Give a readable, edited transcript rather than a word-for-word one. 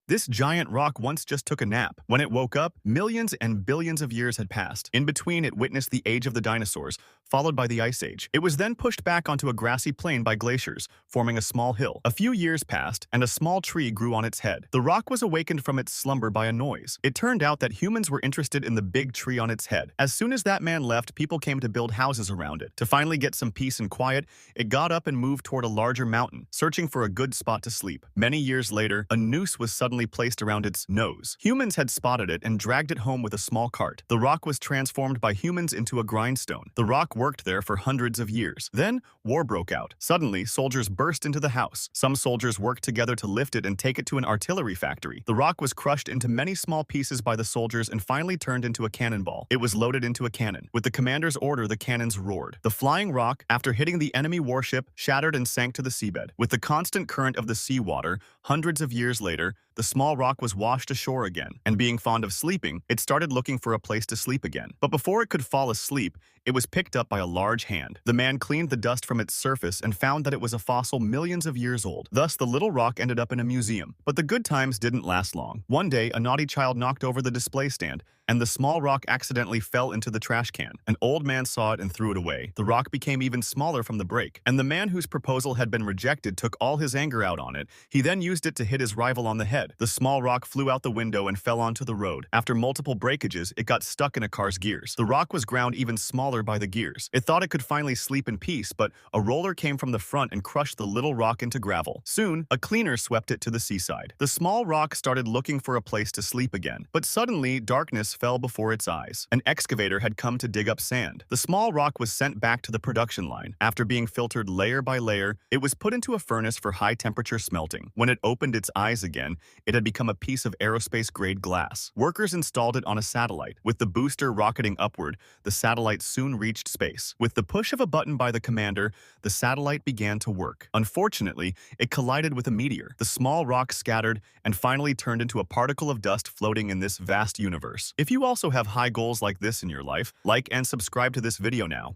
This giant rock once just took a nap. When it woke up, millions and billions of years had passed. In between, it witnessed the age of the dinosaurs, followed by the Ice Age. It was then pushed back onto a grassy plain by glaciers, forming a small hill. A few years passed, and a small tree grew on its head. The rock was awakened from its slumber by a noise. It turned out that humans were interested in the big tree on its head. As soon as that man left, people came to build houses around it. To finally get some peace and quiet, it got up and moved toward a larger mountain, searching for a good spot to sleep. Many years later, a noose was suddenly placed around its nose. Humans had spotted it and dragged it home with a small cart. The rock was transformed by humans into a grindstone. The rock worked there for hundreds of years. Then, war broke out. Suddenly, soldiers burst into the house. Some soldiers worked together to lift it and take it to an artillery factory. The rock was crushed into many small pieces by the soldiers and finally turned into a cannonball. It was loaded into a cannon. With the commander's order, the cannons roared. The flying rock, after hitting the enemy warship, shattered and sank to the seabed. With the constant current of the seawater, hundreds of years later, the small rock was washed ashore again, and being fond of sleeping, it started looking for a place to sleep again. But before it could fall asleep, it was picked up by a large hand. The man cleaned the dust from its surface and found that it was a fossil millions of years old. Thus, the little rock ended up in a museum. But the good times didn't last long. One day, a naughty child knocked over the display stand, and the small rock accidentally fell into the trash can. An old man saw it and threw it away. The rock became even smaller from the break, and the man whose proposal had been rejected took all his anger out on it. He then used it to hit his rival on the head. The small rock flew out the window and fell onto the road. After multiple breakages, it got stuck in a car's gears. The rock was ground even smaller by the gears. It thought it could finally sleep in peace, but a roller came from the front and crushed the little rock into gravel. Soon, a cleaner swept it to the seaside. The small rock started looking for a place to sleep again, but suddenly darkness fell before its eyes. An excavator had come to dig up sand. The small rock was sent back to the production line. After being filtered layer by layer, it was put into a furnace for high-temperature smelting. When it opened its eyes again, it had become a piece of aerospace-grade glass. Workers installed it on a satellite. With the booster rocketing upward, the satellite soon reached space. With the push of a button by the commander, the satellite began to work. Unfortunately, it collided with a meteor. The small rock scattered and finally turned into a particle of dust floating in this vast universe. If you also have high goals like this in your life, like and subscribe to this video now.